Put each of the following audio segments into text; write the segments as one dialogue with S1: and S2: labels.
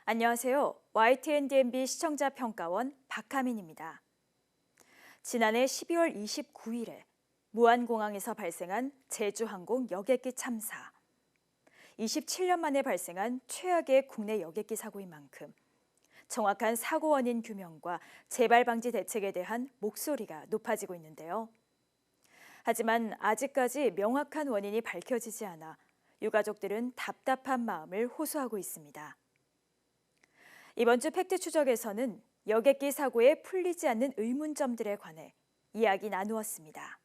S1: 안녕하세요. YTN-DMB 시청자 평가원 박하민입니다. 지난해 12월 29일에 무안공항에서 발생한 제주항공 여객기 참사. 27년 만에 발생한 최악의 국내 여객기 사고인 만큼 정확한 사고 원인 규명과 재발 방지 대책에 대한 목소리가 높아지고 있는데요. 하지만 아직까지 명확한 원인이 밝혀지지 않아 유가족들은 답답한 마음을 호소하고 있습니다. 이번 주 팩트 추적에서는 여객기 사고에 풀리지 않는 의문점들에 관해 이야기 나누었습니다.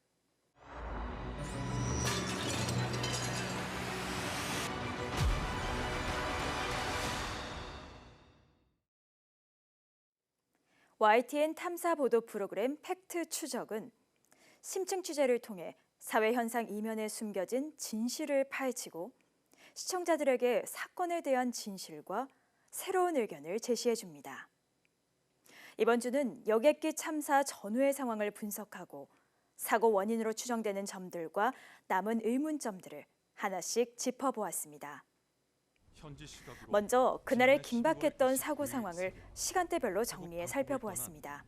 S1: YTN 탐사 보도 프로그램 팩트 추적은 심층 취재를 통해 사회 현상 이면에 숨겨진 진실을 파헤치고 시청자들에게 사건에 대한 진실과 새로운 의견을 제시해 줍니다. 이번 주는 여객기 참사 전후의 상황을 분석하고 사고 원인으로 추정되는 점들과 남은 의문점들을 하나씩 짚어보았습니다. 먼저 그날의 긴박했던 사고 상황을 시간대별로 정리해 살펴보았습니다.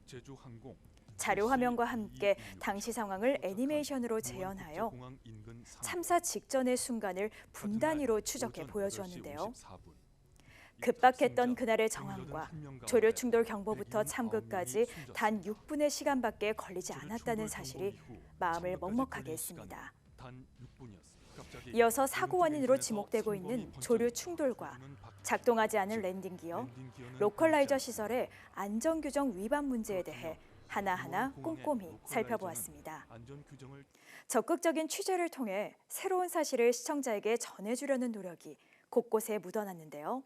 S1: 자료 화면과 함께 당시 상황을 애니메이션으로 재현하여 참사 직전의 순간을 분단위로 추적해 보여주었는데요. 급박했던 그날의 정황과 조류 충돌 경보부터 참급까지 단 6분의 시간밖에 걸리지 않았다는 사실이 마음을 먹먹하게 했습니다. 이어서 사고 원인으로 지목되고 있는 조류 충돌과 작동하지 않은 랜딩 기어, 로컬라이저 시설의 안전 규정 위반 문제에 대해 하나하나 꼼꼼히 살펴보았습니다. 적극적인 취재를 통해 새로운 사실을 시청자에게 전해주려는 노력이 곳곳에 묻어났는데요.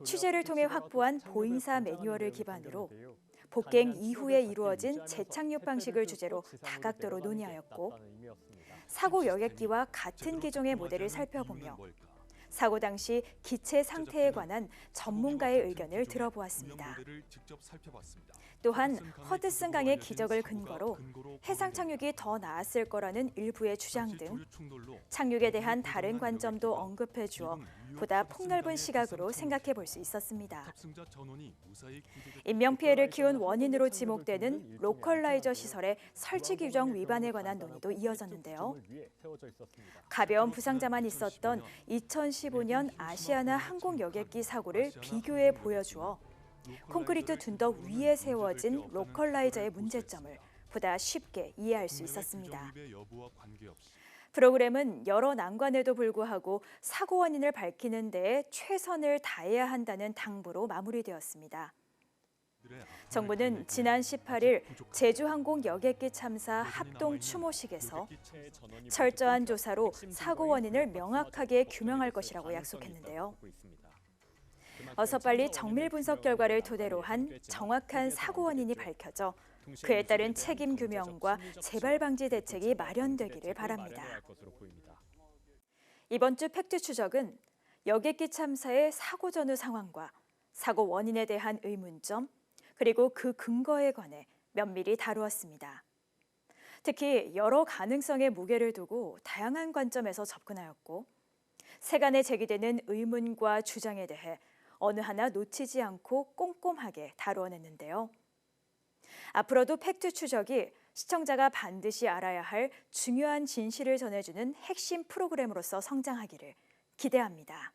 S1: 취재를 통해 확보한 보잉사 매뉴얼을 기반으로 복갱 이후에 이루어진 재착륙 방식을 주제로 다각도로 논의하였고, 사고 여객기와 같은 기종의 모델을 살펴보며 사고 당시 기체 상태에 관한 전문가의 의견을 들어보았습니다. 또한 허드슨 강의 기적을 근거로 해상 착륙이 더 나았을 거라는 일부의 주장 등 착륙에 대한 다른 관점도 언급해 주어 보다 폭넓은 시각으로 생각해 볼 수 있었습니다. 인명피해를 키운 원인으로 지목되는 로컬라이저 시설의 설치 규정 위반에 관한 논의도 이어졌는데요. 가벼운 부상자만 있었던 2015년 아시아나 항공 여객기 사고를 비교해 보여주어 콘크리트 둔덕 위에 세워진 로컬라이저의 문제점을 보다 쉽게 이해할 수 있었습니다. 프로그램은 여러 난관에도 불구하고 사고 원인을 밝히는 데에 최선을 다해야 한다는 당부로 마무리되었습니다. 정부는 지난 18일 제주항공 여객기 참사 합동 추모식에서 철저한 조사로 사고 원인을 명확하게 규명할 것이라고 약속했는데요. 어서 빨리 정밀 분석 결과를 토대로 한 정확한 사고 원인이 밝혀져 그에 따른 책임 규명과 재발 방지 대책이 마련되기를 바랍니다. 이번 주 팩트 추적은 여객기 참사의 사고 전후 상황과 사고 원인에 대한 의문점, 그리고 그 근거에 관해 면밀히 다루었습니다. 특히 여러 가능성의 무게를 두고 다양한 관점에서 접근하였고, 세간에 제기되는 의문과 주장에 대해 어느 하나 놓치지 않고 꼼꼼하게 다루어냈는데요. 앞으로도 팩트 추적이 시청자가 반드시 알아야 할 중요한 진실을 전해주는 핵심 프로그램으로서 성장하기를 기대합니다.